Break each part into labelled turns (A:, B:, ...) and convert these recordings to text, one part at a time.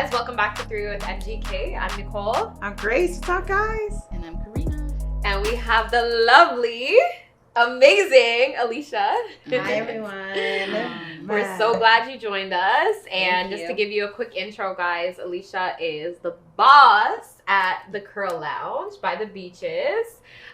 A: guys, welcome back to 3 with NGK. I'm Nicole.
B: I'm Grace. What's up, guys?
C: And I'm Karina.
A: And we have the lovely, amazing Elisha.
D: Hi, everyone.
A: We're so glad you joined us. And
D: Thank
A: just
D: you.
A: to give you a quick intro, guys, Elisha is the boss at the Curl Lounge by the beaches.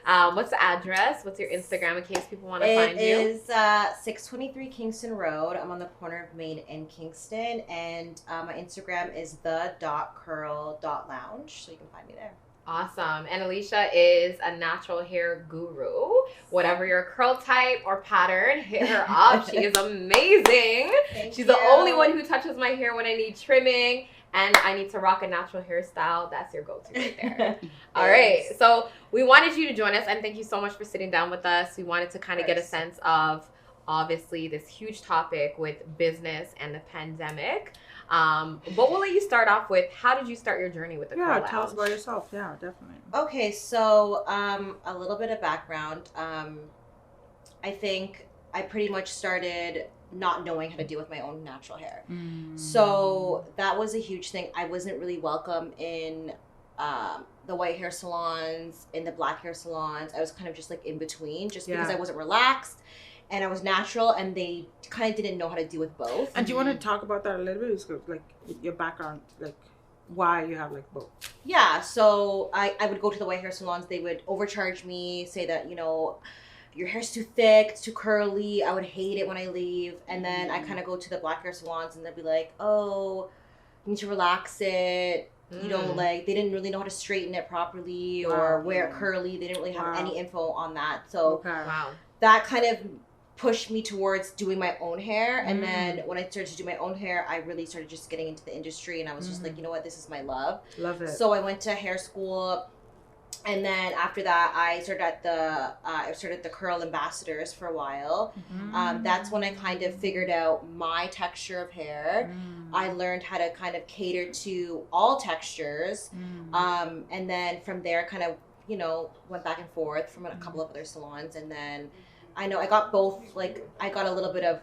A: What's the address? What's your Instagram in case people want to find you?
D: It is 623 Kingston Road. I'm on the corner of Main and Kingston. And my Instagram is the.curl.lounge. So you can find me there.
A: Awesome. And Elisha is a natural hair guru. Whatever your curl type or pattern, hit her up. She is amazing. She's the only one who touches my hair when I need trimming and I need to rock a natural hairstyle. That's your go-to right there. All right. So we wanted you to join us, and thank you so much for sitting down with us. We wanted to kind of get a sense of, obviously, this huge topic with business and the pandemic. But we'll let you start off with, how did you start your journey with the Curl Lounge?
B: Tell us about yourself. Yeah, definitely.
D: Okay, so a little bit of background. I think I pretty much started not knowing how to deal with my own natural hair. So that was a huge thing. I wasn't really welcome in the white hair salons, in the black hair salons. I was kind of just like in between, just because I wasn't relaxed and I was natural, and they kind of didn't know how to deal with both.
B: And do you want to talk about that a little bit? It's like your background, like why you have like both.
D: Yeah, so I would go to the white hair salons. They would overcharge me, say that, your hair's too thick, it's too curly. I would hate it when I leave. And then I kind of go to the black hair salons and they'd be like, oh, you need to relax it. You don't they didn't really know how to straighten it properly or wear it curly. They didn't really have any info on that. So that kind of pushed me towards doing my own hair. And then when I started to do my own hair, I really started just getting into the industry, and I was just like, you know what, this is my love.
B: Love it.
D: So I went to hair school. And then after that, I started at the Curl Ambassadors for a while. That's when I kind of figured out my texture of hair. I learned how to kind of cater to all textures. And then from there, kind of, went back and forth from a couple of other salons. And then I got both, like, I got a little bit of,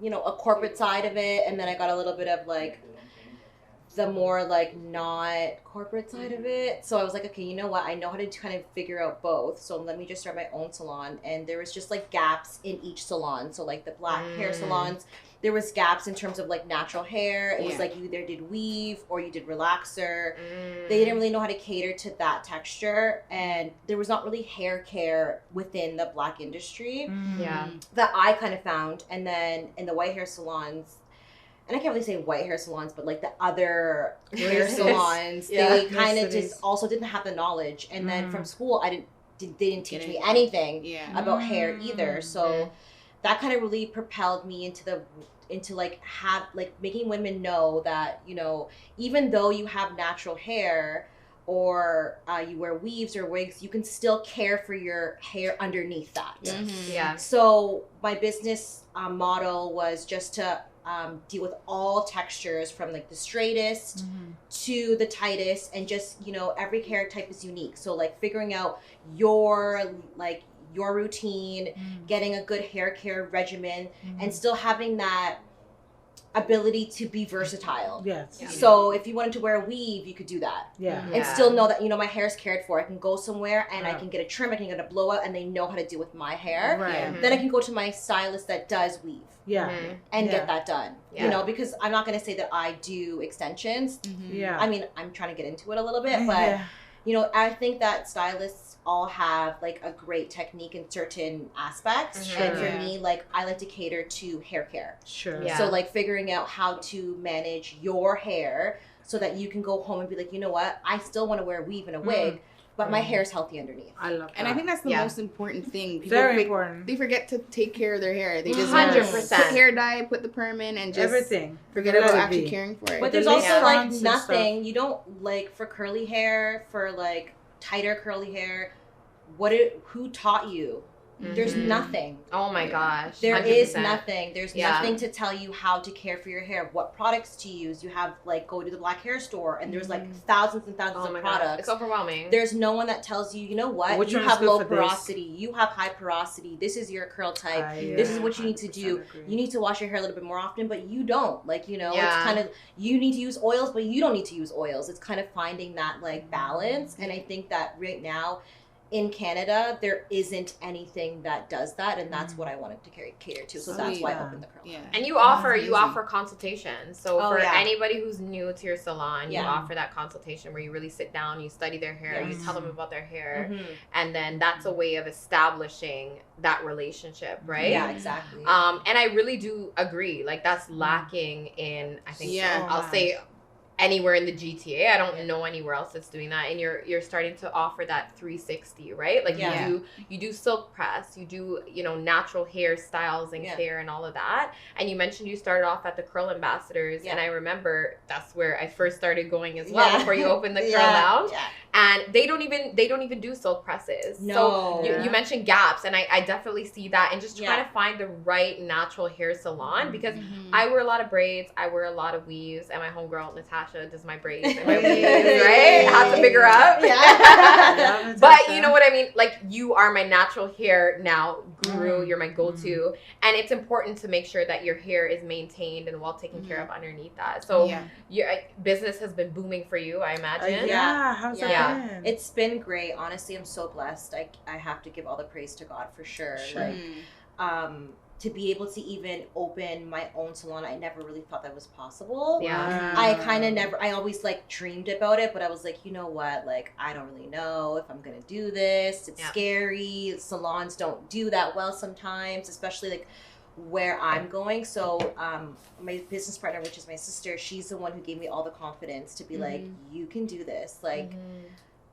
D: a corporate side of it. And then I got a little bit of, like, the more like not corporate side of it. So I was like, okay, you know what? I know how to kind of figure out both. So let me just start my own salon. And there was just like gaps in each salon. So like the black hair salons, there was gaps in terms of like natural hair. It was like you either did weave or you did relaxer. They didn't really know how to cater to that texture. And there was not really hair care within the black industry that I kind of found. And then in the white hair salons, and I can't really say white hair salons, but like the other hair salons, they kind of just also didn't have the knowledge. And then from school, they didn't teach me anything about hair either. So that kind of really propelled me into making women know that, even though you have natural hair or you wear weaves or wigs, you can still care for your hair underneath that. So my business model was just to deal with all textures, from like the straightest to the tightest, and just every hair type is unique. So like figuring out your routine, getting a good hair care regimen, and still having that ability to be versatile. So if you wanted to wear a weave, you could do that. And still know that my hair is cared for. I can go somewhere and I can get a trim, I can get a blowout, and they know how to deal with my hair. Then I can go to my stylist that does weave. And get that done. Because I'm not going to say that I do extensions. I mean, I'm trying to get into it a little bit, but I think that stylists all have like a great technique in certain aspects. And for me, like, I like to cater to hair care. So like figuring out how to manage your hair so that you can go home and be like, you know what, I still want to wear a weave and a wig, but my hair is healthy underneath.
B: I love that.
C: And I think that's the most important thing. People
B: Very important.
C: They forget to take care of their hair. They just
A: 100%.
C: put hair dye, put the perm in, and just
B: everything.
C: Forget about actually caring for it.
D: But there's also like nothing. You don't like for curly hair, for like tighter curly hair. Who taught you There's nothing.
A: Oh my gosh.
D: There
A: 100%.
D: is nothing. There's nothing to tell you how to care for your hair, what products to use. You have like go to the black hair store and there's like thousands and thousands of products.
A: God. It's overwhelming.
D: There's no one that tells you, you know what? You have low porosity. You have high porosity. This is your curl type. This is what you need to do.
B: Agree.
D: You need to wash your hair a little bit more often, but you don't. Like, you know, it's kind of, you need to use oils, but you don't need to use oils. It's kind of finding that like balance. And I think that right now, in Canada, there isn't anything that does that, and that's what I wanted to cater to. So that's why I opened the curl.
C: Yeah.
A: And you offer consultations. So for
D: yeah.
A: anybody who's new to your salon, you offer that consultation where you really sit down, you study their hair, you tell them about their hair, and then that's a way of establishing that relationship, right?
D: Yeah, exactly.
A: And I really do agree. Like that's lacking in, I think, I'll say anywhere in the GTA. I don't know anywhere else that's doing that. And you're starting to offer that 360, right? Like you do silk press, you do, you know, natural hairstyles and care and all of that. And you mentioned you started off at the Curl Ambassadors, and I remember that's where I first started going as well before you opened the Curl Lounge. Yeah. And they don't even do silk presses.
D: No.
A: So you mentioned gaps, and I definitely see that, and just trying to find the right natural hair salon, because I wear a lot of braids, I wear a lot of weaves, and my homegirl Natasha does my braids and my weaves, right? I have to pick her up. Yeah. But you know what I mean? Like, you are my natural hair now guru. You're my go-to, and it's important to make sure that your hair is maintained and well taken care of underneath that. So your business has been booming for you, I imagine.
B: How's that been?
D: It's been great. Honestly, I'm so blessed. I have to give all the praise to God for sure. Like, to be able to even open my own salon, I never really thought that was possible.
A: Yeah.
D: I always like dreamed about it, but I was like, you know what? Like, I don't really know if I'm going to do this. It's scary. Salons don't do that well sometimes, especially like where I'm going. So my business partner, which is my sister, she's the one who gave me all the confidence to be like, you can do this. Like,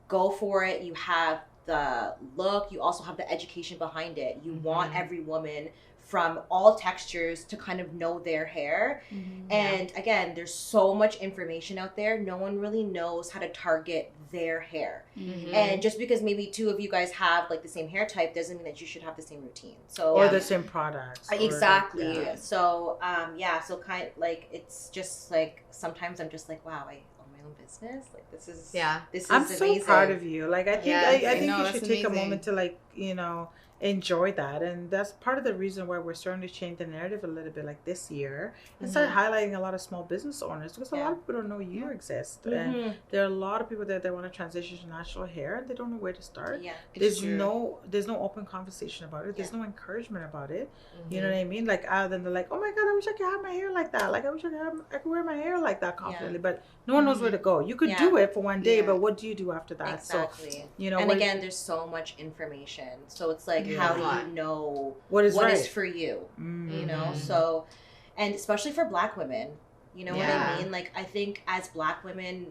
D: go for it. You have the look. You also have the education behind it. You want every woman from all textures to kind of know their hair. And again, there's so much information out there. No one really knows how to target their hair. And just because maybe two of you guys have like the same hair type doesn't mean that you should have the same routine. So
B: or the same products.
D: Exactly. So so kind of like, it's just like sometimes I'm just like, wow, I own my own business. Like this is
B: I'm
D: amazing.
B: so proud of you. Like I think I think
C: know,
B: you should take a moment to, like, you know, enjoy that. And that's part of the reason why we're starting to change the narrative a little bit, like this year, and start highlighting a lot of small business owners, because a lot of people don't know you exist. And there are a lot of people that they want to transition to natural hair and they don't know where to start. There's no open conversation about it. There's no encouragement about it. You know what I mean? Like, then they're like, oh my God, I wish I could have my hair like that. Like, I wish I could wear my hair like that confidently. But no one knows where to go. You could do it for one day, but what do you do after that?
D: Exactly.
B: So, you know,
D: and again, there's so much information. So it's like, how do you know what is for you? You know, so, and especially for Black women, you know what I mean? Like, I think as Black women,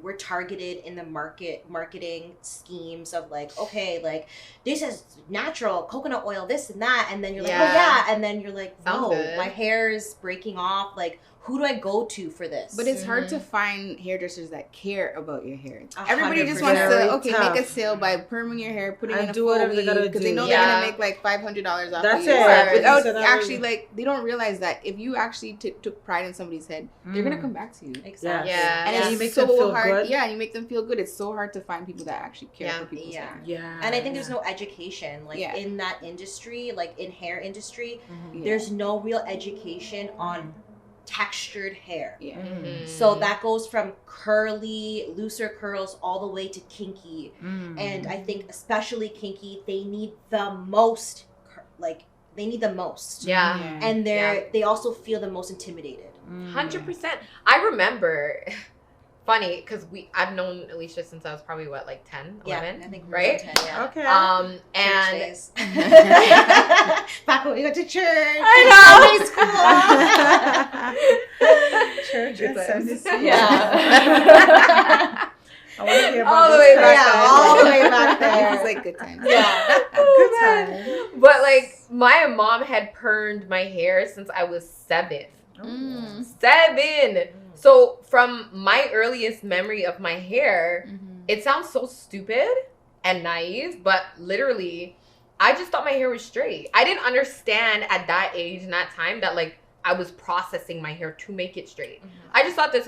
D: we're targeted in the marketing schemes of like, okay, like this is natural coconut oil, this and that, and then you're like, oh yeah, and then you're like, no, my hair is breaking off. Like, who do I go to for this?
C: But it's hard to find hairdressers that care about your hair. Everybody just wants to, make a sale by perming your hair, putting in a full weave, because they know they're going to make like $500 off of you. Without actually, like, they don't realize that if you actually took pride in somebody's head, they're going to come back to you.
D: Exactly.
C: And it's
B: you make
C: so
B: them feel
C: hard.
B: good.
C: Yeah, and you make them feel good. It's so hard to find people that actually care for people's hair.
D: And I think there's no education, like, in that industry, like in hair industry, there's no real education on textured hair. So that goes from curly, looser curls all the way to kinky. And I think especially kinky, they need the most, and they also feel the most intimidated.
A: 100%. I remember, funny, because I've known Elisha since I was probably like 10, 11,
D: I think
A: right?
D: 10,
B: Okay.
A: And
D: back when we went to church.
A: I
B: know. Church at 76. I want to hear about
A: all the way back
D: all the way back there.
C: It's like good times.
B: Good time.
A: But like, my mom had permed my hair since I was 7. 7. So from my earliest memory of my hair, it sounds so stupid and naive, but literally I just thought my hair was straight. I didn't understand at that age and that time that like I was processing my hair to make it straight. Mm-hmm. I just thought this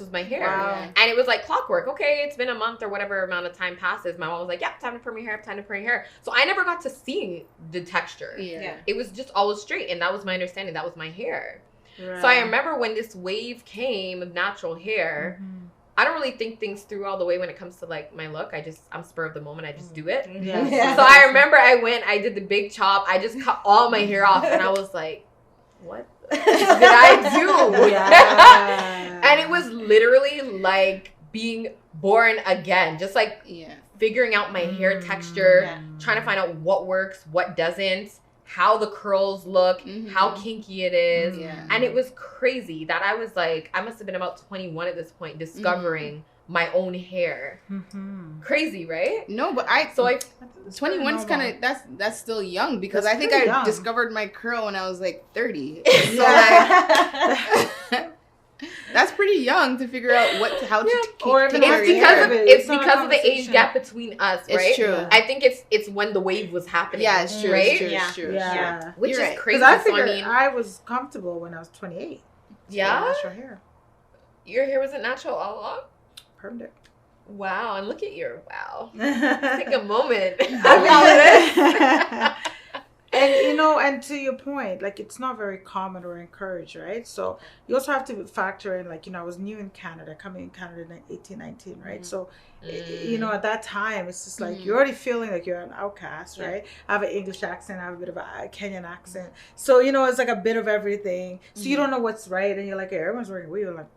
A: was my hair. Wow. And it was like clockwork. Okay, it's been a month or whatever amount of time passes. My mom was like, yeah, time to perm your hair, time to perm your hair. So I never got to see the texture. Yeah. It was just always straight. And that was my understanding. That was my hair. Right. So I remember when this wave came of natural hair, mm-hmm. I don't really think things through all the way when it comes to like my look. I'm spur of the moment. I just do it. Yeah. So I remember I did the big chop. I just cut all my hair off and I was like, what did I do? Yeah. And it was literally like being born again. Just like figuring out my hair texture, trying to find out what works, what doesn't, how the curls look, how kinky it is. Yeah. And it was crazy that I was like, I must have been about 21 at this point, discovering my own hair. Mm-hmm. Crazy, right?
C: No, but 21 is kind of, that's still young because I think I discovered my curl when I was like 30. So that's pretty young to figure out how to
A: it's because of the age gap between us, right?
C: It's true.
A: I think it's when the wave was happening.
C: Yeah, it's true.
A: Right?
C: It's true.
B: Yeah.
A: Which is crazy.
B: Because I figured I was comfortable when I was 28.
A: Yeah?
B: Natural hair.
A: Your hair wasn't natural all along?
B: Permed it.
A: Wow, and look at wow. Take a moment.
B: And to your point, like it's not very common or encouraged, right? So you also have to factor in, like, I was new in Canada, coming in Canada in 18, 19, right? Mm-hmm. So, at that time, it's just like you're already feeling like you're an outcast, right? I have an English accent, I have a bit of a Kenyan accent. So, it's like a bit of everything. So you don't know what's right. And you're like, hey, everyone's wearing a weave. I'm like,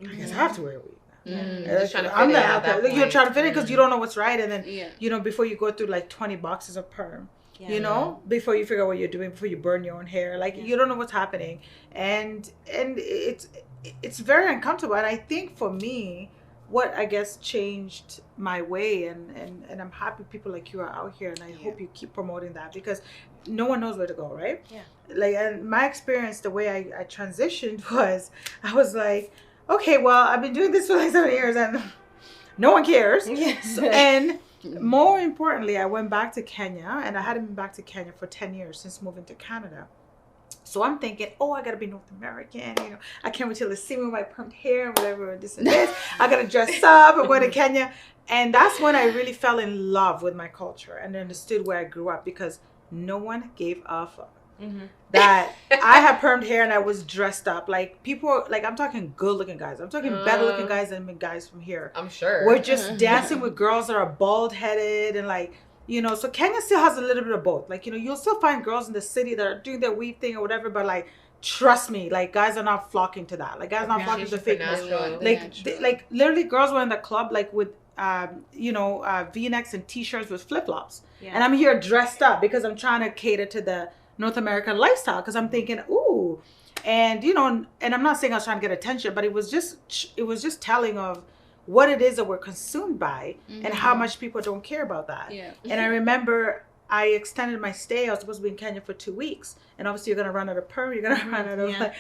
B: I guess I have to wear a weave. I'm the outcast. Like, you're trying to fit it because you don't know what's right. And then, before you go through like 20 boxes of perm. Before you figure out what you're doing, before you burn your own hair, like you don't know what's happening, and it's very uncomfortable. And I think for me, what I guess changed my way, and I'm happy people like you are out here, and I hope you keep promoting that, because no one knows where to go, right? Like, and my experience, the way I transitioned was, I was like, okay, well, I've been doing this for like 7 years and no one cares. And more importantly, I went back to Kenya, and I hadn't been back to Kenya for 10 years since moving to Canada. So I'm thinking, I got to be North American. I can't wait till they see me with my permed hair and whatever, this and this. I got to dress up and go to Kenya. And that's when I really fell in love with my culture and understood where I grew up, because no one gave a fuck. Mm-hmm. That I had permed hair and I was dressed up. Like, people, like, I'm talking good looking guys. I'm talking better looking guys than guys from here.
A: I'm sure.
B: We're just dancing with girls that are bald headed and like, so Kenya still has a little bit of both. Like, you'll still find girls in the city that are doing their weave thing or whatever, but like, trust me, like, guys are not flocking to that. Like, guys are not flocking to fakeness. Like, literally girls were in the club, like, with V-necks and t-shirts with flip-flops. Yeah. And I'm here dressed up because I'm trying to cater to the North American lifestyle, because I'm thinking, ooh, and and I'm not saying I was trying to get attention, but it was just telling of what it is that we're consumed by, and how much people don't care about that. Yeah. And I remember I extended my stay. I was supposed to be in Kenya for 2 weeks, and obviously you're gonna run out of perm. You're gonna run out of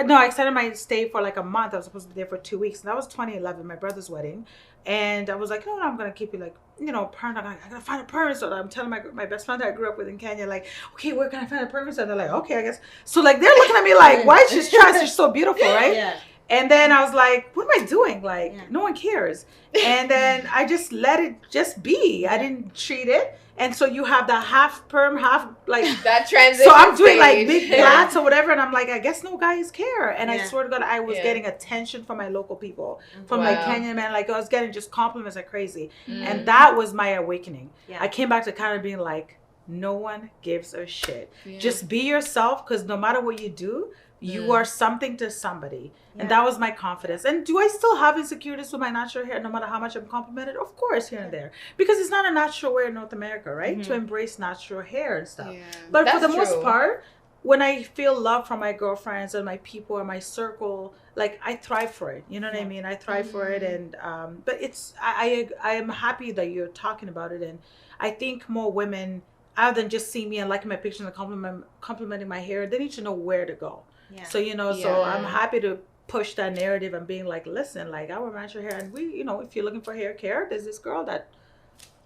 B: I extended my stay for like a month. I was supposed to be there for 2 weeks, and that was 2011, my brother's wedding. And I was like, I'm gonna keep it like, perm. I gotta find a perm. So I'm telling my best friend that I grew up with in Kenya, like, okay, where can I find a perm? So they're like, okay, I guess. So like, they're looking at me like, why is she trying? She's so beautiful, right? Yeah. And then I was like, what am I doing? Like, no one cares. And then I just let it just be. I didn't treat it. And so you have the half perm, half like
A: that transition.
B: So I'm doing like big plaits or whatever, and I'm like, I guess no guys care. And I swear to God, I was getting attention from my local people, from like Kenyan men. Like, I was getting just compliments like crazy, and that was my awakening. Yeah. I came back to kind of being like, no one gives a shit. Yeah. Just be yourself, because no matter what you do, you are something to somebody. And that was my confidence. And do I still have insecurities with my natural hair, no matter how much I'm complimented? Of course, here and there. Because it's not a natural way in North America, right? To embrace natural hair and stuff. Yeah. But that's for the most part, when I feel love from my girlfriends and my people and my circle, like, I thrive for it. You know what I mean? I thrive for it. And but it's I am happy that you're talking about it. And I think more women, other than just seeing me and liking my pictures and complimenting my hair, they need to know where to go. Yeah. So, so I'm happy to push that narrative and being like, listen, like, I wear natural hair, and we, if you're looking for hair care, there's this girl that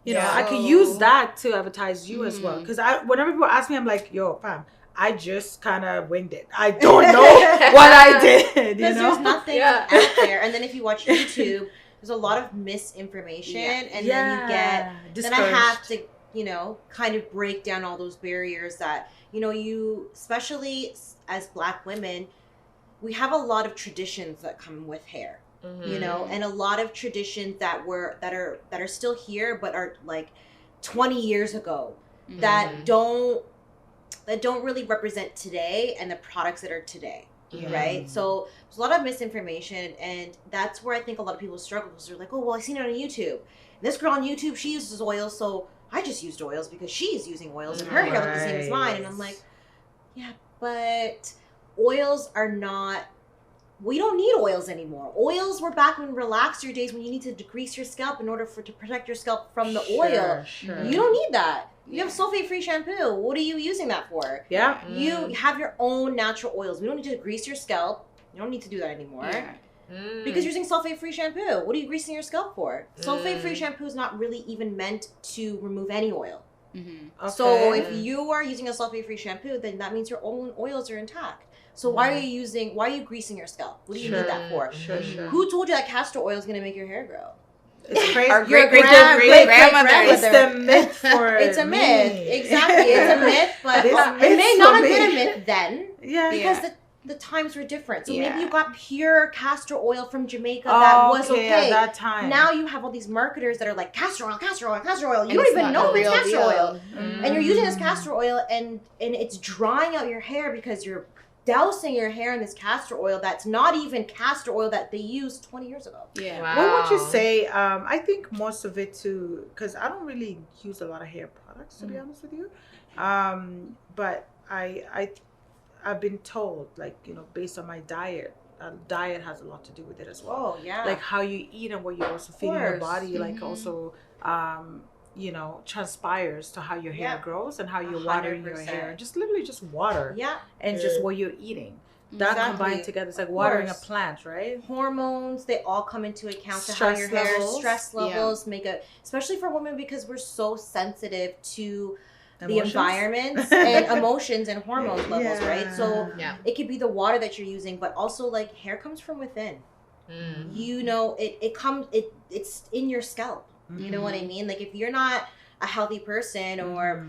B: You know, I could use that to advertise you as well. Because whenever people ask me, I'm like, yo, fam, I just kind of winged it. I don't know what I did.
D: Because there's nothing out there. And then if you watch YouTube, there's a lot of misinformation. And then you get, then I have to, you know, kind of break down all those barriers that, you know, you, especially as Black women, we have a lot of traditions that come with hair. You know, and a lot of traditions that are still here, but are like 20 years ago that don't really represent today and the products that are today, right? So there's a lot of misinformation, and that's where I think a lot of people struggle, because they're like, oh, well, I seen it on YouTube. And this girl on YouTube, she uses oils, so I just used oils because she's using oils and her hair looks the same as mine. And I'm like, yeah, but oils are not. We don't need oils anymore. Oils were back in relaxer days when you need to degrease your scalp in order to protect your scalp from the oil. Sure. You don't need that. You have sulfate-free shampoo. What are you using that for? Yeah. You have your own natural oils. We don't need to grease your scalp. You don't need to do that anymore. Yeah. Because you're using sulfate-free shampoo. What are you greasing your scalp for? Sulfate-free shampoo is not really even meant to remove any oil. Okay. So if you are using a sulfate-free shampoo, then that means your own oils are intact. So why are you greasing your scalp? What do you need that for? Who told you that castor oil is going to make your hair grow?
B: It's crazy. Our
C: great-grandmother.
B: It's the myth for
D: It's a myth. Exactly. It's a myth, but it may not have been a myth then. Because the times were different. So maybe you got pure castor oil from Jamaica that was okay.
B: At that time.
D: Now you have all these marketers that are like, castor oil, castor oil, castor oil. You don't even know it's castor oil. And you're using this castor oil and it's drying out your hair because you're dousing your hair in this castor oil that's not even castor oil that they used 20 years ago.
B: Yeah. Wow. What would you say? I think most of it too, because I don't really use a lot of hair products, to be honest with you. But I've been told, like, you know, based on my diet, diet has a lot to do with it as well.
D: Oh, yeah.
B: Like how you eat and what you also feed in your body, like also, you know, transpires to how your hair grows and how you're watering your hair. Just literally just water. Yeah. And just what you're eating. That combined together, it's like watering a plant, right?
D: Hormones, they all come into account to how your hair, stress levels make a, especially for women, because we're so sensitive to the environment and emotions and hormones levels, right? So it could be the water that you're using, but also like hair comes from within. You know, it's in your scalp. You know what I mean? Like if you're not a healthy person or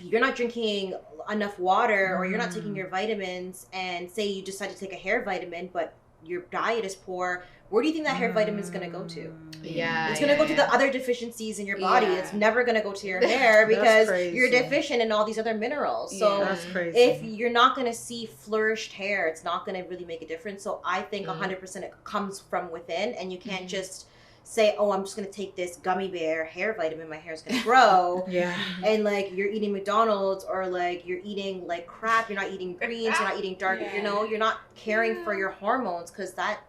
D: you're not drinking enough water or you're not taking your vitamins, and say you decide to take a hair vitamin, but your diet is poor, where do you think that hair vitamin is going to go to? It's going to go to the other deficiencies in your body. It's never going to go to your hair because you're deficient in all these other minerals. So if you're not going to see flourished hair, it's not going to really make a difference. So I think 100% it comes from within, and you can't just say, oh, I'm just going to take this gummy bear hair vitamin, my hair's going to grow. And like you're eating McDonald's, or like you're eating like crap, you're not eating greens, you're not eating dark, you know, you're not caring for your hormones, because that,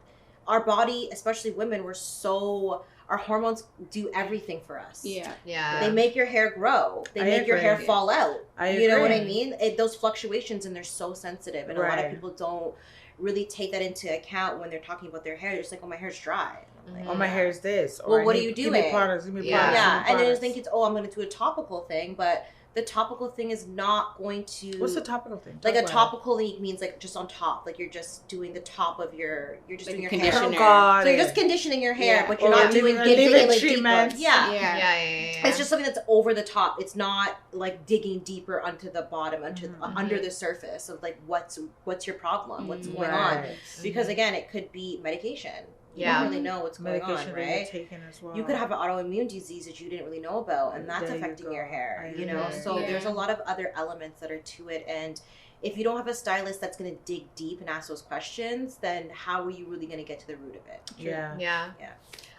D: our body, especially women, our hormones do everything for us. They make your hair grow. They make your hair fall out. You know what I mean? Those fluctuations, and they're so sensitive, and a lot of people don't really take that into account when they're talking about their hair. They're just like, oh, my hair's dry. Like,
B: my hair is this.
D: Or what are you doing?
B: Give me products.
D: And then you think it's, I'm going to do a topical thing, but the topical thing is not going to.
B: What's the topical thing?
D: Like a topical means like just on top, like you're just doing the top of you're just doing your hair.
B: Oh, God.
D: So you're just conditioning your hair, but you're not doing digging treatment. It's just something that's over the top. It's not like digging deeper onto the bottom, under the surface of like what's your problem, what's going on. Because again, it could be medication. You don't really know what's going on, right?
B: As well.
D: You could have an autoimmune disease that you didn't really know about, and that's affecting your hair, you know? So there's a lot of other elements that are to it, and if you don't have a stylist that's going to dig deep and ask those questions, then how are you really going to get to the root of it?
A: Yeah.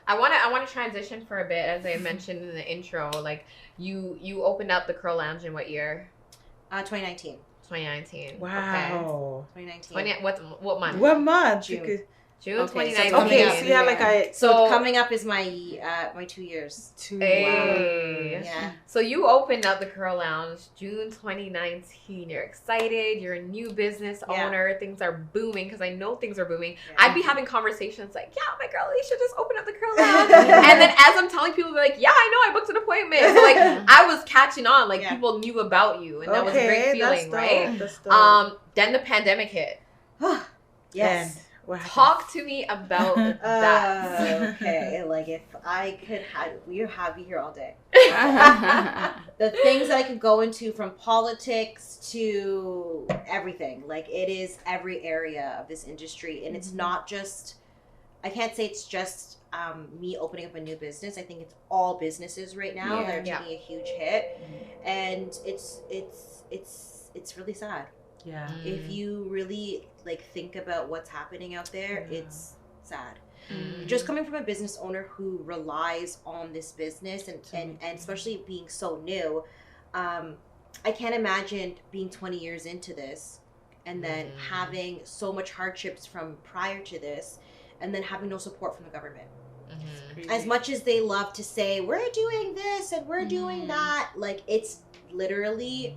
A: I want to transition for a bit, as I mentioned in the intro. Like you opened up the Curl Lounge in what year?
D: 2019.
A: 2019.
B: Wow.
A: Okay. 2019. What month?
B: What month?
D: June.
A: June 29th.
B: Okay, so yeah, like
D: So coming up is my 2 years.
B: 2
A: Hey.
B: Wow.
D: Yeah.
A: So you opened up the Curl Lounge June 2019. You're excited. You're a new business owner. Things are booming because I know things are booming. Yeah. I'd be having conversations like, yeah, my girl Elisha just opened up the Curl Lounge. And then as I'm telling people, they're like, yeah, I know, I booked an appointment. So like I was catching on. Like people knew about you, and that was a great feeling, right?
B: That's dope.
A: Then the pandemic hit.
D: Yes.
A: Talk to me about that.
D: Okay, like if I could have you here all day. The things that I could go into, from politics to everything, like it is every area of this industry, and it's not just. I can't say it's just me opening up a new business. I think it's all businesses right now that are taking a huge hit, and it's really sad.
B: Yeah.
D: If you really like think about what's happening out there, it's sad. Just coming from a business owner who relies on this business and especially being so new, I can't imagine being 20 years into this and then having so much hardships from prior to this and then having no support from the government. As much as they love to say, we're doing this and we're doing that, like it's literally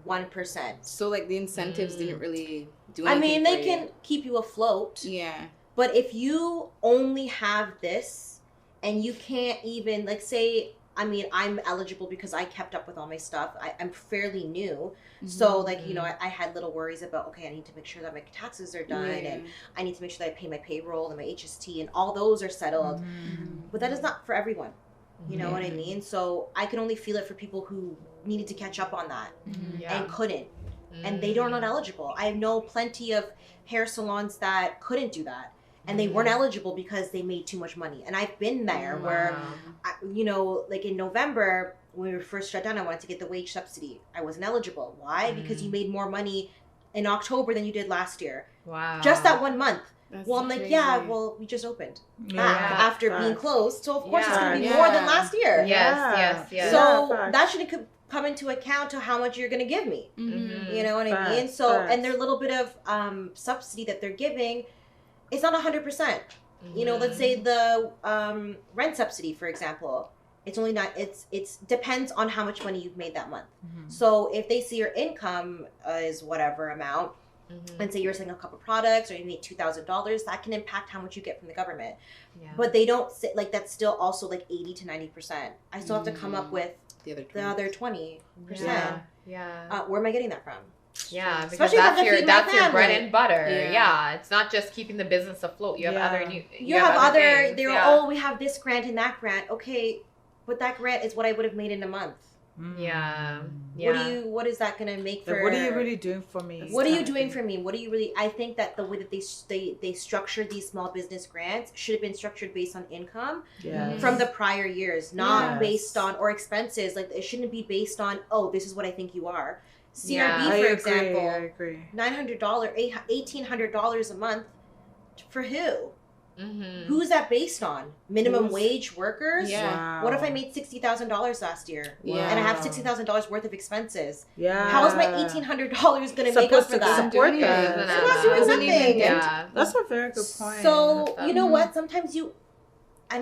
D: 1%.
C: So like the incentives didn't really do anything.
D: I mean, they can keep you afloat.
C: Yeah.
D: But if you only have this and you can't even, like, say, I mean, I'm eligible because I kept up with all my stuff. I'm fairly new. So, like, you know, I had little worries about, okay, I need to make sure that my taxes are done and I need to make sure that I pay my payroll and my HST and all those are settled. But that is not for everyone. You know what I mean? So I can only feel it for people who needed to catch up on that and couldn't. And they are not eligible. I know plenty of hair salons that couldn't do that. And they weren't eligible because they made too much money. And I've been there where, you know, like in November, when we were first shut down, I wanted to get the wage subsidy. I wasn't eligible. Why? Because you made more money in October than you did last year.
A: Wow.
D: Just that 1 month.
C: That's
D: I'm like,
C: crazy.
D: yeah, well, we just opened after being closed. So, of course, it's going to be
C: Yeah.
D: more than last year.
A: Yes.
D: So, that should come into account to how much you're going to give me. You know what I mean? So, and their little bit of subsidy that they're giving, it's not 100%. You know, let's say the rent subsidy, for example, it's only not, it's depends on how much money you've made that month. So if they see your income is whatever amount, and say you're selling a couple products or you made $2,000, that can impact how much you get from the government. But they don't say, like, that's still also like 80 to 90%. I still have to come up with the other 20%. Where am I getting that from?
A: Yeah, because that's your bread and butter. Yeah, it's not just keeping the business afloat. You have other
D: you have other things. We have this grant and that grant. Okay, but that grant is what I would have made in a month. What is that going to make for?
B: What are you really doing for me?
D: What are you doing for me? What are you really? I think that the way that they structured these small business grants should have been structured based on income from the prior years, not based on or expenses. Like it shouldn't be based on, oh, this is what I think you are. CRB, for example,
B: I agree.
D: $900, $1,800 a month for who? Who is that based on? Minimum wage workers?
B: Wow.
D: What if I made $60,000 last year? And I have $60,000 worth of expenses?
B: Yeah.
D: How is my $1,800 going to make up for that?
B: Support that.
D: I'm not doing nothing.
B: That's a very good point.
D: So, you know what? Sometimes and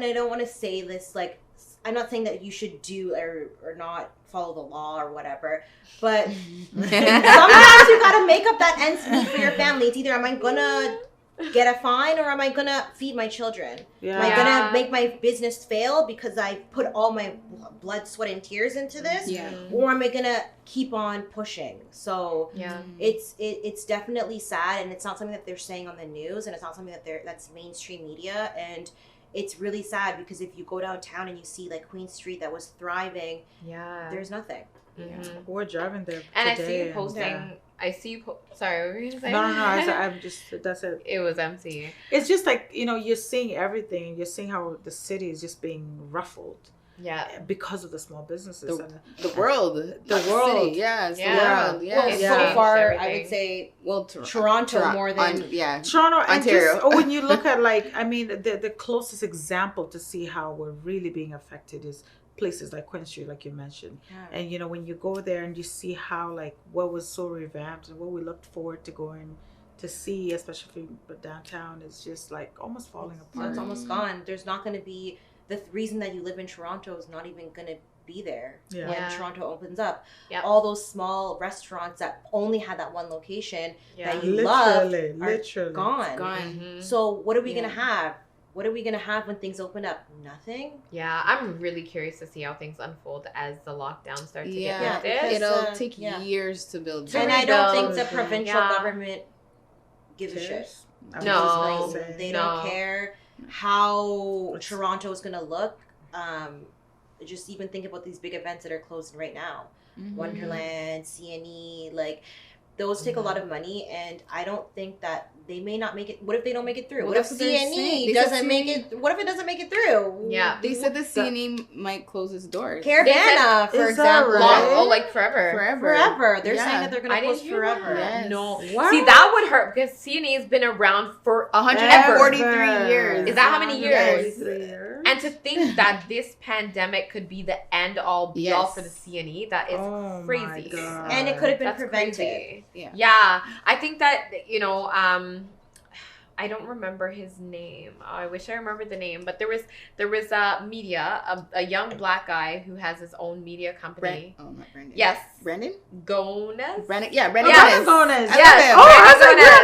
D: I don't want to say this, like, I'm not saying that you should do or not follow the law or whatever, but sometimes you gotta make up that ends meet for your family. It's either am I gonna get a fine or am I gonna feed my children? Am I gonna make my business fail because I put all my blood, sweat, and tears into this? Or am I gonna keep on pushing? So it's definitely sad, and it's not something that they're saying on the news, and it's not something that's mainstream media, and it's really sad because if you go downtown and you see like Queen Street that was thriving, there's nothing.
B: We're driving there
A: and
B: today,
A: I see you posting. I see you. Sorry, what were you gonna say?
B: No. I'm just. That's it.
A: It was empty.
B: It's just like, you know, you're seeing everything. You're seeing how the city is just being ruffled. Because of the small businesses.
C: The world. The
B: world.
C: City. It's the world.
D: Well, so far, I would say, Toronto more than...
B: Toronto. And
C: Ontario.
B: Just, when you look at, like, I mean, the closest example to see how we're really being affected is places like Queen Street, like you mentioned. And, you know, when you go there and you see how, like, what was so revamped and what we looked forward to going to see, especially but downtown, is just like almost falling apart.
D: So it's almost gone. There's not going to be the reason that you live in Toronto is not even going to be there when Toronto opens up. Yep. All those small restaurants that only had that one location that you love are gone.
C: Mm-hmm.
D: So what are we going to have? What are we going to have when things open up? Nothing?
A: Yeah, I'm really curious to see how things unfold as the lockdowns start to get lifted.
C: It'll take years to build.
D: And I don't think the provincial government gives a shit.
A: No.
D: They don't care how Toronto is going to look. Just even think about these big events that are closing right now. Mm-hmm. Wonderland, CNE, like those take a lot of money, and I don't think that they may not make it. What if they don't make it through? What if CNE doesn't make it? What if it doesn't make it through?
A: Yeah,
C: they said the CNE might close its doors.
D: Caravana, for example.
A: Oh, like forever.
D: They're saying that they're going to close forever.
C: Yes.
A: No, see that would hurt because CNE has been around for
C: 143 years.
A: Is that how many years?
B: Yes.
A: And to think that this pandemic could be the end all be all for the CNE, that is crazy.
D: And it could have been prevented.
A: Yeah. I think that, I don't remember his name. Oh, I wish I remembered the name. But there was a young black guy who has his own media company.
C: Not Brendan.
A: Yes.
C: Brendan?
A: Gomez?
C: Brendan Gomez.
A: Yes.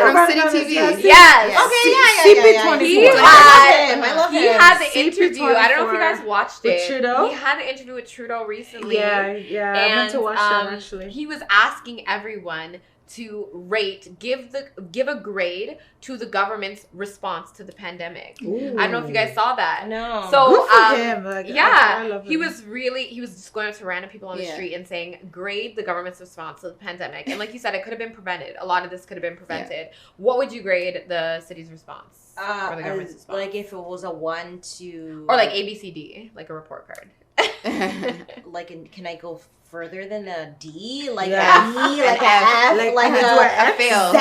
C: From City TV.
A: Yes.
D: Okay,
A: I love him. He had the
B: CP24.
A: interview. I don't know if you guys watched it.
B: With Trudeau?
A: He had an interview with Trudeau recently.
B: Yeah. I meant to watch that actually.
A: He was asking everyone to give a grade to the government's response to the pandemic.
B: Ooh.
A: I don't know if you guys saw that.
D: No.
A: So
B: good for him. I love him.
A: He was just going up to random people on the street and saying, grade the government's response to the pandemic. And like you said, it could have been prevented. A lot of this could have been prevented. Yeah. What would you grade the city's response or the government's response?
D: Like if it was a 1 to...
A: Or like ABCD, like a report card.
D: Can I go further than a D? Like a
B: E,
D: like a F, like
C: a fail.
D: Z,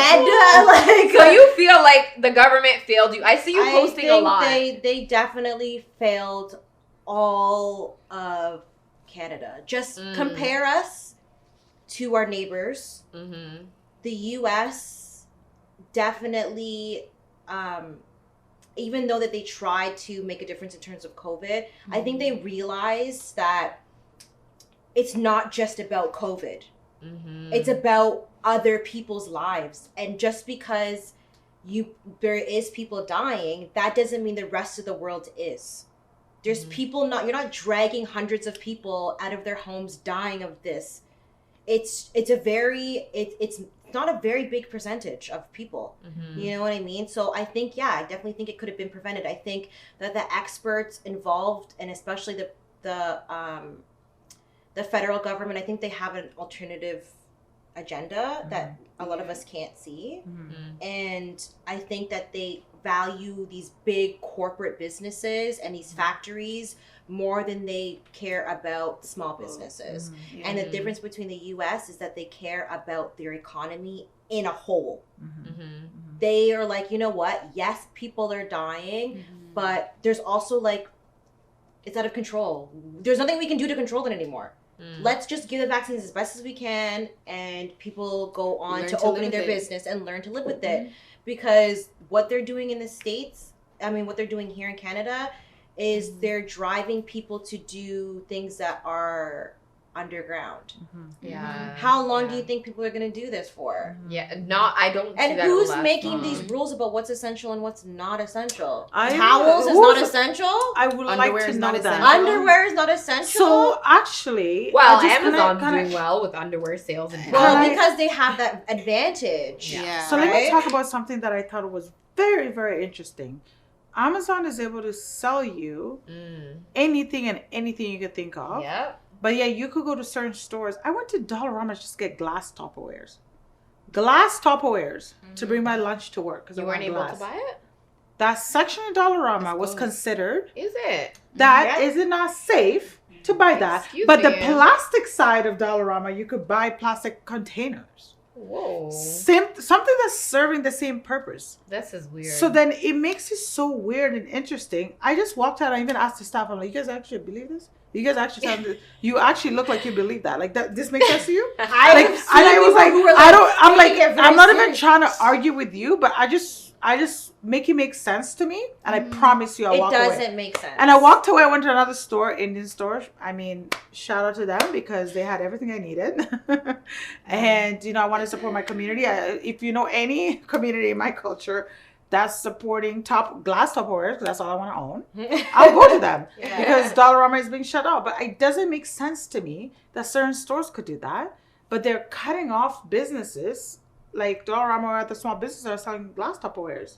A: so you feel like the government failed you. I see you posting a lot.
D: They definitely failed all of Canada. Just compare us to our neighbors.
A: Mm-hmm.
D: The U.S. definitely... even though that they tried to make a difference in terms of COVID, I think they realized that it's not just about COVID. Mm-hmm. It's about other people's lives. And just because there is people dying, that doesn't mean the rest of the world is. There's people you're not dragging hundreds of people out of their homes dying of this. It's not a very big percentage of people. Mm-hmm. You know what I mean? So I think, I definitely think it could have been prevented. I think that the experts involved, and especially the federal government, I think they have an alternative agenda that a lot of us can't see. Mm-hmm. And I think that they value these big corporate businesses and these factories more than they care about small businesses. Mm-hmm. And the difference between the U.S. is that they care about their economy in a whole. Mm-hmm. Mm-hmm. They are like, you know what? Yes, people are dying, but there's also like, it's out of control. There's nothing we can do to control it anymore. Let's just give the vaccines as best as we can, and people go on to opening their business and learn to live with it. Because what they're doing in the States, what they're doing here in Canada, is they're driving people to do things that are underground.
A: Yeah.
D: How long do you think people are going to do this for?
A: Yeah, I don't.
D: And who's making these rules about what's essential and what's not essential? Towels is not essential.
B: I would like to know that.
D: Underwear is not essential.
B: So actually,
A: Amazon's doing well with underwear sales and
D: because they have that advantage.
B: Yeah. So let me talk about something that I thought was very, very interesting. Amazon is able to sell you anything and anything you could think of.
A: Yep.
B: But you could go to certain stores. I went to Dollarama just to get glass Tupperwares. To bring my lunch to work.
A: You weren't able to buy it?
B: That section in Dollarama was considered.
A: Is it?
B: Is it not safe to buy that? But the plastic side of Dollarama, you could buy plastic containers.
A: Whoa.
B: Something that's serving the same purpose.
A: This is weird.
B: So then it makes it so weird and interesting. I just walked out. I even asked the staff, I'm like, you guys actually believe this? You guys actually you actually look like you believe that. Like that, this makes sense to you? I was like, I'm not even trying to argue with you, but I just make it make sense to me, and I promise you I'll walk away.
D: It doesn't make sense.
B: And I walked away. I went to another store, Indian store. I mean, shout out to them because they had everything I needed. And, you know, I want to support my community. If you know any community in my culture that's supporting glass Tupperware, because that's all I want to own, I'll go to them because Dollarama is being shut off. But it doesn't make sense to me that certain stores could do that, but they're cutting off businesses like Dollarama or the small businesses that are selling glass Tupperwares.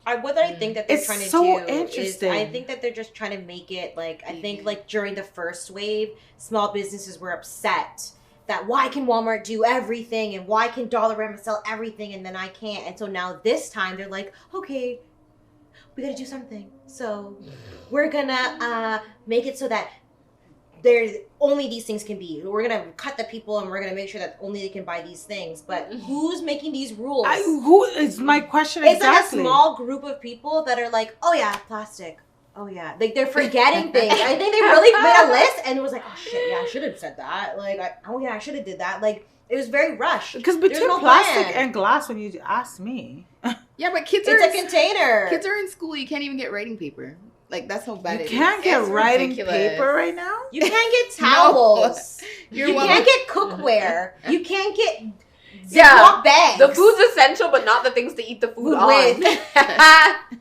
D: What I think that they're trying to
B: so
D: do
B: interesting.
D: is I think that they're just trying to make it like, I think like during the first wave, small businesses were upset that why can Walmart do everything and why can Dollarama sell everything and then I can't. And so now this time they're like, okay, we got to do something. So we're going to make it so that there's only these things can be. We're going to cut the people and we're going to make sure that only they can buy these things. But who's making these rules?
B: Who is my question
D: exactly?
B: It's
D: like a small group of people that are like, oh yeah, plastic. Oh yeah. Like they're forgetting things. I think they really made a list and it was like, oh shit, yeah, I should have said that. Like, I should have did that. Like, it was very rushed.
B: Because between plastic and glass, when you ask me.
C: Yeah, but it's
D: a container.
C: Kids are in school. You can't even get writing paper. Like, that's how bad it is.
B: You can't get writing paper right now?
D: You can't get towels.
C: No.
D: You can't get cookware. You can't get Ziploc bags.
A: The food's essential, but not the things to eat the food on.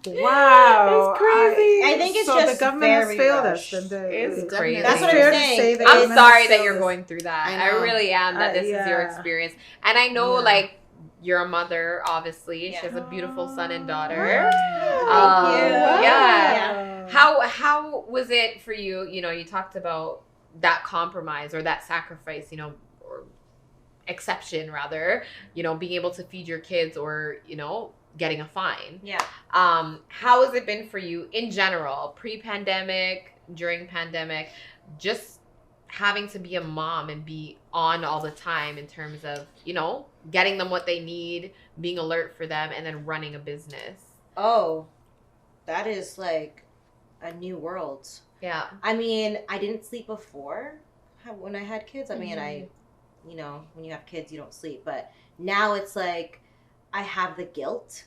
B: Wow.
A: It's crazy.
D: I think it's
B: so
D: just
B: the government has failed us.
A: It's crazy.
D: That's what I'm saying.
A: I'm sorry that you're going through that. I really am, that this is your
B: yeah.
A: experience. And I know, like, you're a mother, obviously. She has a beautiful son and daughter.
D: Thank you.
A: Yeah. How was it for you? You know, you talked about that compromise or that sacrifice, you know, or exception rather, you know, being able to feed your kids or, you know, getting a fine.
D: Yeah.
A: How has it been for you in general, pre-pandemic, during pandemic, just having to be a mom and be on all the time in terms of, you know, getting them what they need, being alert for them, and then running a business?
D: Oh, that is like a new world.
A: Yeah.
D: I mean, I didn't sleep before when I had kids. I mean, you know, when you have kids, you don't sleep. But now it's like I have the guilt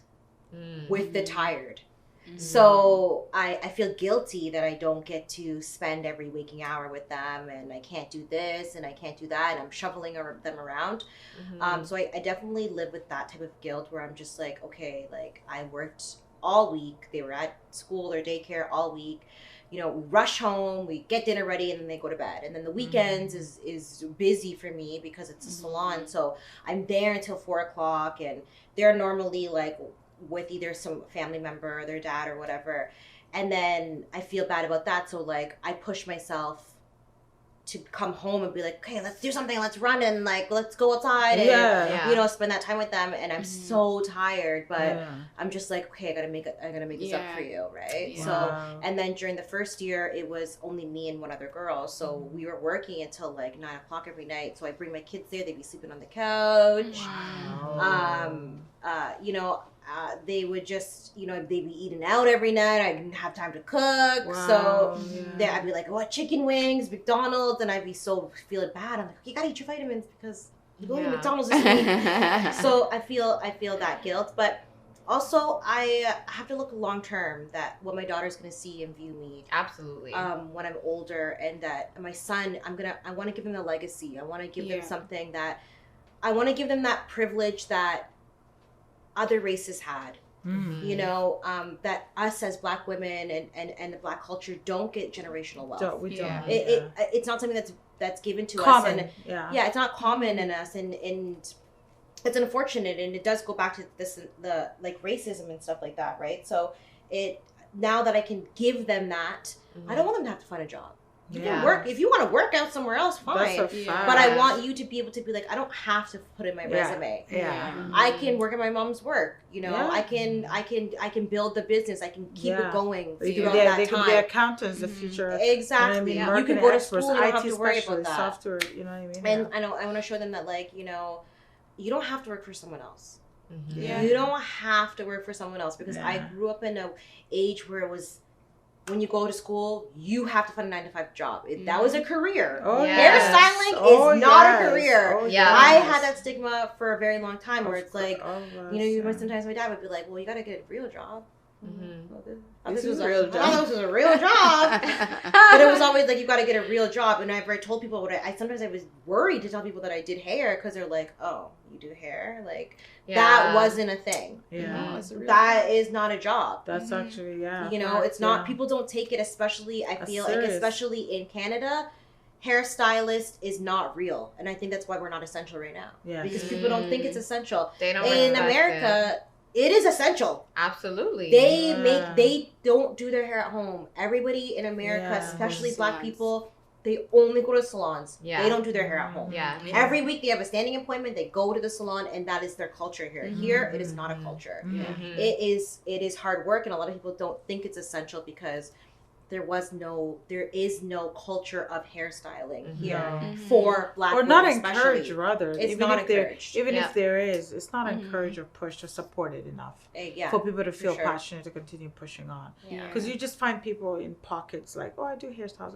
D: with the tired. So I feel guilty that I don't get to spend every waking hour with them, and I can't do this and I can't do that, and I'm shoveling them around. So I definitely live with that type of guilt where I'm just like, okay, like I worked all week. They were at school or daycare all week. You know, we rush home, we get dinner ready, and then they go to bed. And then the weekends is busy for me because it's a salon. So I'm there until 4:00, and they're normally like with either some family member or their dad or whatever. And then I feel bad about that. So like I push myself to come home and be like, okay, let's do something. Let's run and like, let's go outside and, you know, spend that time with them. And I'm so tired, but I'm just like, okay, I gotta make this up for you. Right. Yeah. So, and then during the first year, it was only me and one other girl. So we were working until like 9:00 every night. So I bring my kids there. They'd be sleeping on the couch. You know, they would just, you know, they'd be eating out every night. I didn't have time to cook. So I'd be like, what, chicken wings, McDonald's, and I'd be so feeling bad. I'm like, you gotta eat your vitamins because you're going to McDonald's this week. So I feel that guilt, but also I have to look long term, that what my daughter's gonna see and view me.
A: Absolutely.
D: When I'm older, and that my son, I want to give him a legacy. I want to give them something that, I want to give them that privilege that other races had, you know, that us as Black women and the Black culture don't get generational wealth.
B: We don't.
D: It's not something that's given to
B: common.
D: us, and it's not common in us, and it's unfortunate, and it does go back to the like racism and stuff like that, right? So now that I can give them that, I don't want them to have to find a job. You can work if you want to work out somewhere else, fine.
B: That's a fact.
D: But I want you to be able to be like, I don't have to put in my resume. I can work at my mom's work. You know, I can build the business. I can keep it going.
B: They can be accountants, the future.
D: Exactly.
B: You know what I mean?
D: You can go to school. You don't
B: IT
D: have to worry about that.
B: Software. You know what I mean?
D: And I want to show them that, like, you know, you don't have to work for someone else.
A: Mm-hmm.
C: Yeah.
D: You don't have to work for someone else, because I grew up in an age where it was, when you go to school, you have to find a 9-to-5 job. That was a career. Hairstyling is not a career. I had that stigma for a very long time, where it's like, sometimes my dad would be like, well, you got to get a real job. This was a real job. This was a real job. But it was always like, you got to get a real job. And I told people what sometimes I was worried to tell people that I did hair, because they're like, oh, you do hair? Like, that wasn't a thing.
B: Yeah.
D: That is not a job.
B: That's actually,
D: it's not, people don't take it, especially, I feel like, especially in Canada, hairstylist is not real. And I think that's why we're not essential right now. Yeah. Because people don't think it's essential.
A: They don't
D: in America, it is essential.
A: Absolutely.
D: They don't do their hair at home. Everybody in America, especially Black people, they only go to salons. Yeah. They don't do their hair at home.
A: Yeah.
D: Every week they have a standing appointment. They go to the salon, and that is their culture here. Here, it is not a culture. It is hard work, and a lot of people don't think it's essential because there is no culture of hairstyling here for Black women,
B: not encouraged, rather.
D: It's not encouraged.
B: Even if there is, it's not encouraged or pushed or supported enough for people to feel passionate to continue pushing on. Because you just find people in pockets like, oh, I do hairstyles.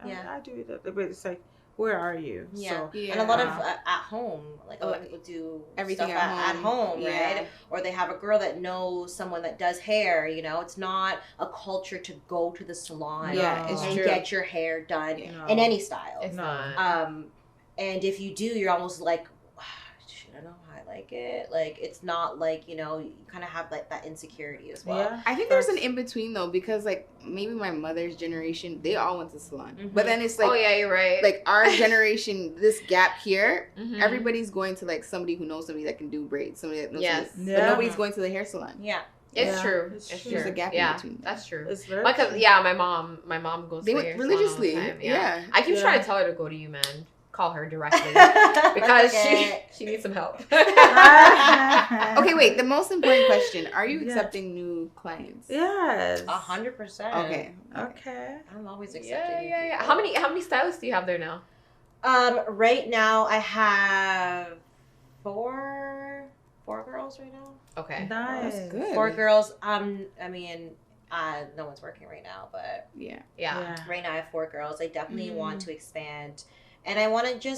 B: I do that. But it's like, where are you?
D: Yeah. And a lot of at home, like a lot of people do everything at home, right? Or they have a girl that knows someone that does hair. It's not a culture to go to the salon and get your hair done in any style.
A: It's not.
D: And if you do, you're almost like, I don't know how I like it. Like, it's not like, you kind of have like that insecurity as well.
C: Yeah, I think there's an in-between though, because like maybe my mother's generation, they all went to salon. But then it's like,
A: oh yeah, you're right.
C: Like our generation, this gap here, everybody's going to like somebody who knows somebody that can do braids, somebody that knows somebody, but nobody's going to the hair salon.
D: Yeah.
A: It's true.
C: It's true. There's a gap in between.
A: That's true.
B: It's very
A: true. Yeah, my mom goes to the hair
C: religiously.
A: salon all the time.
C: Yeah.
A: I keep trying to tell her to go to you, man. Call her directly because she needs some help.
C: Okay, wait. The most important question: are you accepting new clients?
B: Yes,
D: 100%.
B: Okay.
D: I'm always accepting.
A: Yeah. How many stylists do you have there now?
D: Right now I have four girls right now.
A: Okay,
B: nice.
C: That's good.
D: 4 girls. I mean, no one's working right now, but
A: yeah.
D: Right now I have 4 girls. I definitely want to expand. And I want to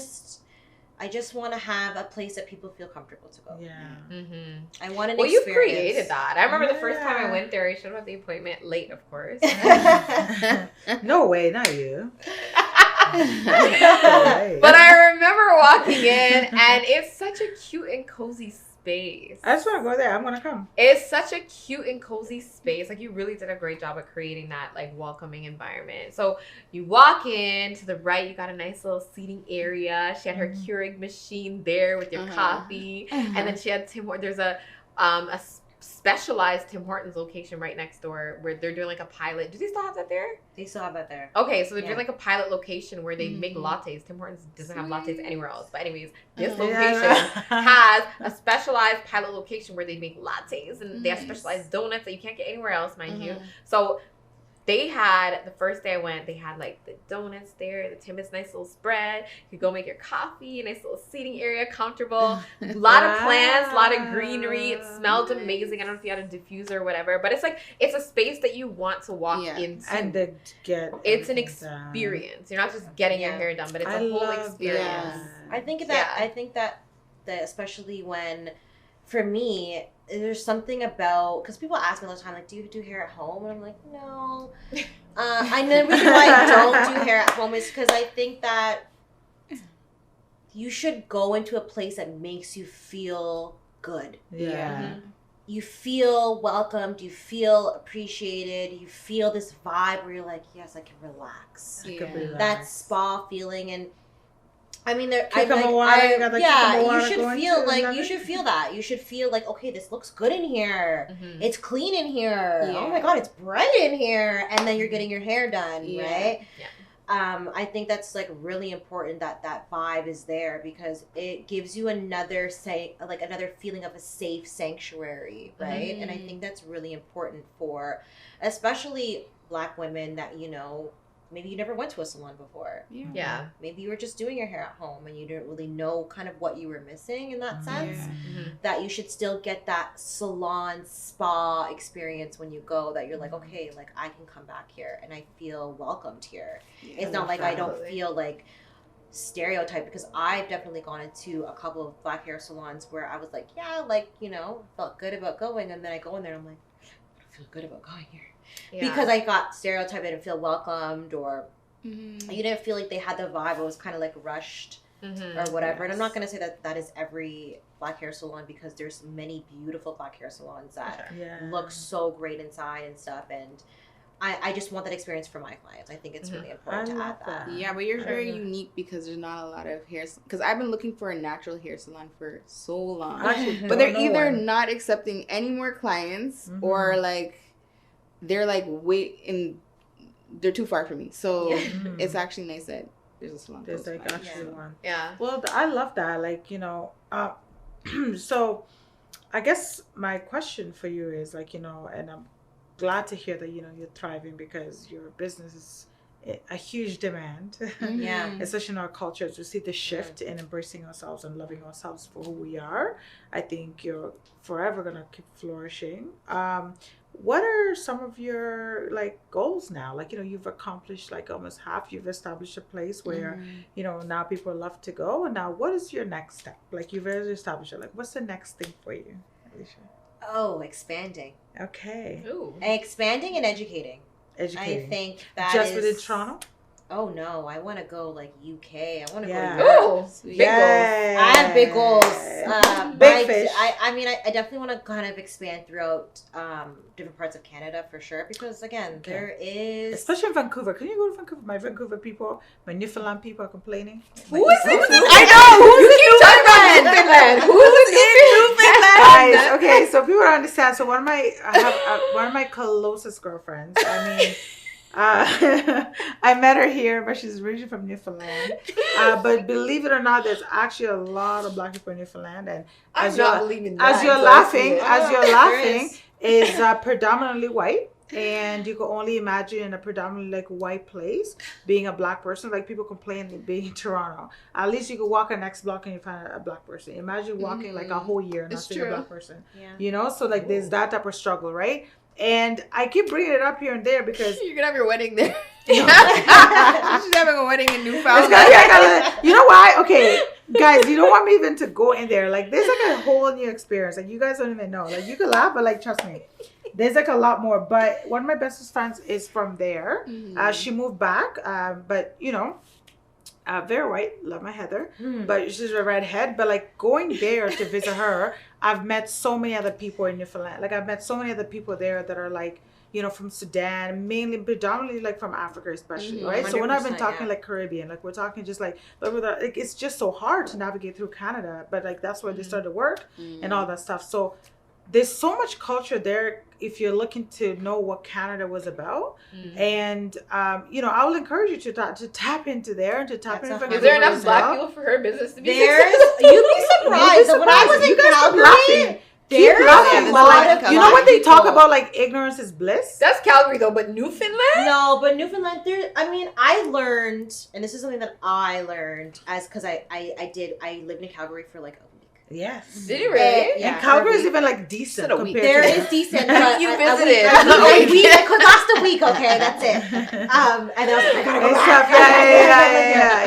D: I just want to have a place that people feel comfortable to go.
B: Yeah.
D: I want an
A: experience.
D: You
A: created that. I remember the first time I went there, I showed up at the appointment late, of course.
B: No way, not you.
A: But I remember walking in, and it's such a cute and cozy space.
B: I just want to go there. I'm going to come.
A: It's such a cute and cozy space. Like, you really did a great job at creating that, like, welcoming environment. So you walk in, to the right, you got a nice little seating area. She had her Keurig machine there with your coffee. And then she had there's a specialized Tim Hortons location right next door where they're doing like a pilot. Do they still have that there?
D: They still have that there.
A: Okay, so they're doing like a pilot location where they make lattes. Tim Hortons doesn't have lattes anywhere else. But anyways, this location has a specialized pilot location where they make lattes, and they have specialized donuts that you can't get anywhere else, mind you. So they had, the first day I went, they had like the donuts there, the Timbits nice little spread. You could go make your coffee, nice little seating area, comfortable. A lot of plants, a lot of greenery. It smelled amazing. I don't know if you had a diffuser or whatever, but it's like, it's a space that you want to walk into.
B: And to get
A: it's an experience. You're not just getting your hair done, but it's a whole experience.
D: I think that especially when, for me, there's something about, because people ask me all the time, like, do you do hair at home? And I'm like, no. I know the reason why I don't do hair at home is because I think that you should go into a place that makes you feel good.
B: Yeah.
D: You feel welcomed. You feel appreciated. You feel this vibe where you're like, yes, I can relax. That spa feeling. And I mean, you should feel like, you should feel that. You should feel like, okay, this looks good in here. It's clean in here. Oh my God, it's bright in here. And then you're getting your hair done, right?
A: Yeah.
D: I think that's like really important that vibe is there, because it gives you another feeling of a safe sanctuary, right? And I think that's really important for, especially Black women that, maybe you never went to a salon before.
A: Yeah.
D: Maybe you were just doing your hair at home and you didn't really know kind of what you were missing in that sense. That you should still get that salon spa experience when you go, that you're like, okay, like I can come back here and I feel welcomed here. It's not like I don't feel like stereotype, because I've definitely gone into a couple of black hair salons where I was like, yeah, like, you know, felt good about going, and then I go in there and I'm like, I feel good about going here. Because I got stereotyped, I didn't feel welcomed, or you didn't feel like they had the vibe. It was kind of like rushed or whatever. And I'm not going to say that that is every black hair salon, because there's many beautiful black hair salons that look so great inside and stuff. And I just want that experience for my clients. I think it's really important to add that.
C: Yeah, but you're very unique because there's not a lot of hair. Because I've been looking for a natural hair salon for so long. But they're either not accepting any more clients or like they're like they're too far from me. So it's actually nice that there's a salon.
B: There's like actually one.
A: Yeah.
B: Well, I love that. Like, you know, so I guess my question for you is like, you know, and I'm glad to hear that, you know, you're thriving, because your business is a huge demand. Especially in our culture, to see the shift in embracing ourselves and loving ourselves for who we are. I think you're forever gonna keep flourishing. What are some of your like goals now? Like, you know, you've accomplished like almost half. You've established a place where you know, now people love to go. And now what is your next step? Like, you've already established it. Like, what's the next thing for you, Elisha?
D: Oh, expanding.
B: Okay.
A: Ooh.
D: Expanding and educating. I think that
B: just within Toronto?
D: Oh no, I want to go like UK. I want to go
B: Yeah.
D: to Europe.
A: Oh, big goals.
D: I have big goals.
B: Big fish.
D: I mean, I definitely want to kind of expand throughout different parts of Canada for sure, because again, there is,
B: especially in Vancouver. Can you go to Vancouver? My Vancouver people, my Newfoundland people are complaining.
A: Who is it? I know. Who's in Newfoundland? Who's in Newfoundland?
B: Guys, okay, so people don't understand. So one of my closest girlfriends. I mean, I met her here, but she's originally from Newfoundland. But believe it or not, there's actually a lot of black people in Newfoundland, and as you're laughing, is predominantly white. And you can only imagine in a predominantly like white place being a black person. Like, people complain being in Toronto. At least you can walk the next block and you find a black person. Imagine walking like a whole year and not seeing a black person. You know, so like there's that type of struggle, right? And I keep bringing it up here and there because
C: you're gonna have your wedding there. She's having a wedding in Newfoundland.
B: You know why? Okay, guys, you don't want me even to go in there. Like, there's like a whole new experience. Like, you guys don't even know. Like, you can laugh, but like, trust me, there's like a lot more. But one of my bestest friends is from there. She moved back, but you know, very white. Love my Heather, but she's a redhead. But like, going there to visit her, I've met so many other people in Newfoundland. Like, I've met so many other people there that are like, you know, from Sudan, mainly, predominantly like from Africa, especially, right? So we're not even talking like Caribbean, like we're talking just like it's just so hard to navigate through Canada, but like that's where they started work and all that stuff. So there's so much culture there if you're looking to know what Canada was about. And you know, I will encourage you to tap into there and to tap into.
A: Is there enough black people for her business to be
D: successful? You'd be surprised. When I was in Calgary,
B: there's a lot of, you know what they talk about, like ignorance is bliss.
A: That's Calgary though, but Newfoundland?
D: No, but Newfoundland, I learned, and this is something that I learned because I lived in Calgary for like a week.
B: Yes.
A: Did you really?
B: And Calgary is even like decent compared
D: there
B: to
D: is decent. But
A: you visited.
D: A week. It could last a week. Okay, that's it. And I was like, I gotta go back.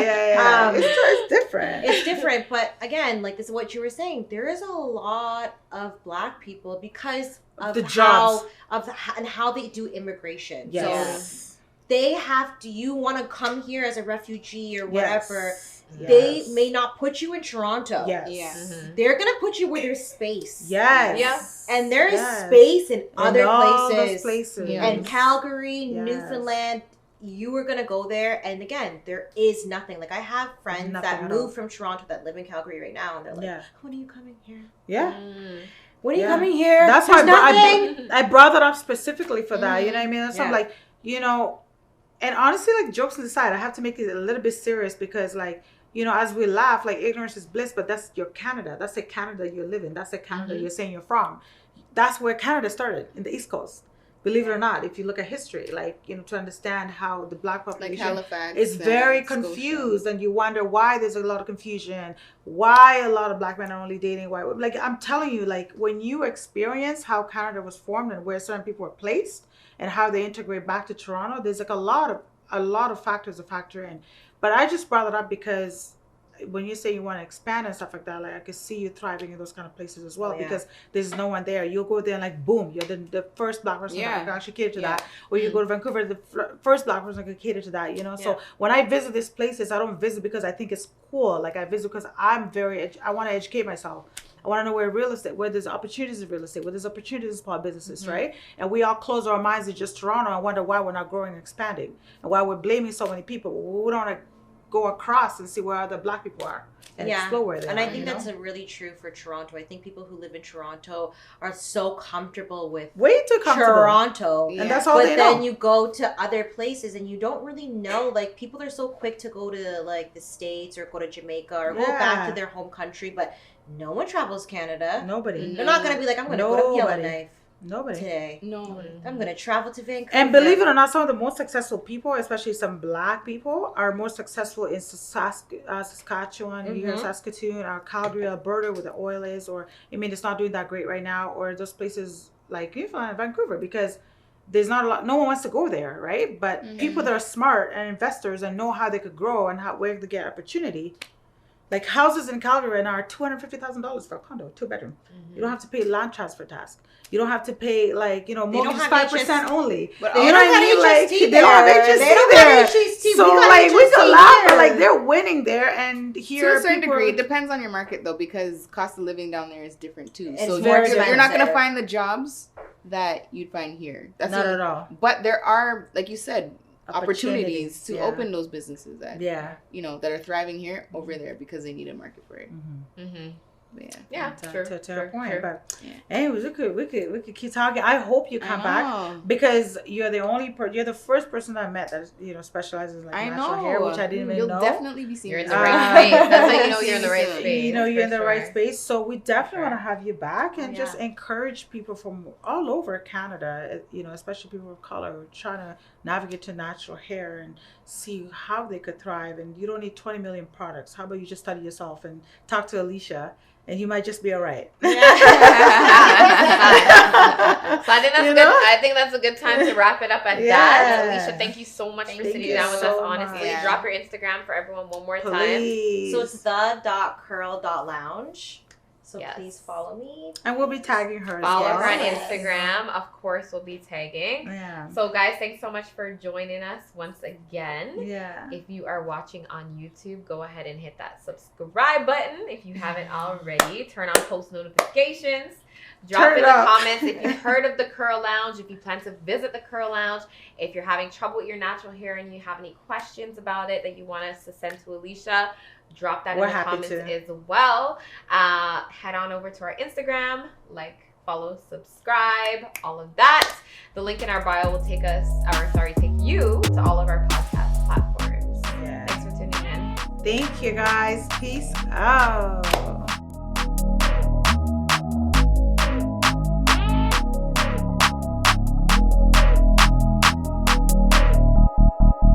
B: Yeah. It's different.
D: It's different, but again, like this is what you were saying. There is a lot of black people because of
B: the jobs
D: and how they do immigration.
B: Yes.
D: So they have to. You want to come here as a refugee or whatever.
B: Yes.
D: They may not put you in Toronto.
B: Yes.
D: They're going to put you where there's space.
B: Yes.
D: And there is space in other
B: places.
D: And Calgary, Newfoundland, you are going to go there. And again, there is nothing. Like, I have friends that moved from Toronto that live in Calgary right now. And they're like, when are you coming here?
B: Yeah.
D: When are you coming here?
B: That's why I brought that up specifically for that. You know what I mean? So I'm like, you know, and honestly, like, jokes aside, I have to make it a little bit serious because, like, you know, as we laugh, like, ignorance is bliss, but that's your Canada. That's the Canada you live in. That's the Canada you're saying you're from. That's where Canada started, in the East Coast. Believe it or not, if you look at history, like, you know, to understand how the black population
C: like Halifax
B: is very confused, and you wonder why there's a lot of confusion, why a lot of black men are only dating white women. Like, I'm telling you, like, when you experience how Canada was formed and where certain people were placed and how they integrate back to Toronto, there's like a lot of factors to factor in. But I just brought it up because when you say you want to expand and stuff like that, like I could see you thriving in those kind of places as well, because there's no one there. You'll go there and like, boom, you're the first black person that can actually cater to that. Or you go to Vancouver, the first black person can cater to that, you know? So when I visit these places, I don't visit because I think it's cool. Like, I visit because I want to educate myself. I want to know where there's opportunities in real estate, where there's opportunities in small businesses, right? And we all close our minds to just Toronto and wonder why we're not growing and expanding, and why we're blaming so many people. We don't want to go across and see where other black people are and explore where they are.
D: And I think that's really true for Toronto. I think people who live in Toronto are so comfortable with
B: way too comfortable
D: Toronto.
B: And that's all they know.
D: But then you go to other places and you don't really know, like, people are so quick to go to like the States or go to Jamaica or go back to their home country, but no one travels Canada.
B: Nobody.
D: They're not going to be like, I'm going to go to Yellowknife.
B: Nobody.
D: Today.
C: No.
D: I'm going to travel to Vancouver.
B: And believe it or not, some of the most successful people, especially some black people, are more successful in Saskatchewan, here in Saskatoon, or Calgary, Alberta, where the oil is, or, I mean, it's not doing that great right now, or those places like Vancouver, because there's not a lot, no one wants to go there, right? But people that are smart and investors and know how they could grow and where to get opportunity. Like, houses in Calgary right now are $250,000 for a condo, 2-bedroom. You don't have to pay land transfer tax. You don't have to pay, like, you know, mortgage 5% only.
C: But
B: you know what I mean? Like, they don't have HST there. So, like, we can laugh, but, like, they're winning there. And here,
C: to a certain degree, it depends on your market, though, because cost of living down there is different, too. So
D: you're
C: not going to find the jobs that you'd find here. That's
B: not at all.
C: But there are, like you said, opportunities to open those businesses that you know, that are thriving here over there because they need a market for it.
B: To a point. But anyways, we could keep talking. I hope you come back, because you're the first person I met that, you know, specializes in, like, natural hair, which I didn't even know.
C: You'll definitely be seeing.
A: You're in the right space. That's how you know you're in the right space.
B: You know you're in the right space. So we definitely want to have you back and just encourage people from all over Canada, you know, especially people of color who are trying to navigate to natural hair and see how they could thrive. And you don't need 20 million products. How about you just study yourself and talk to Elisha, and you might just be all right.
A: So I think that's good. I think that's a good time to wrap it up at that. Elisha, thank you so much for sitting down with us. Honestly, drop your Instagram for everyone one more time.
B: Please.
D: So it's the.curl.lounge. So please follow me.
B: And we'll be tagging her.
A: Follow her on Instagram. Of course, we'll be tagging.
B: Yeah.
A: So, guys, thanks so much for joining us once again.
B: Yeah.
A: If you are watching on YouTube, go ahead and hit that subscribe button if you haven't already. Turn on post notifications. Drop in the comments if you've heard of the Curl Lounge, if you plan to visit the Curl Lounge, if you're having trouble with your natural hair and you have any questions about it that you want us to send to Elisha. Drop that in the comments as well. Head on over to our Instagram, like, follow, subscribe, all of that. The link in our bio will take you to all of our podcast platforms.
B: Yeah.
A: Thanks for tuning in.
B: Thank you, guys. Peace out.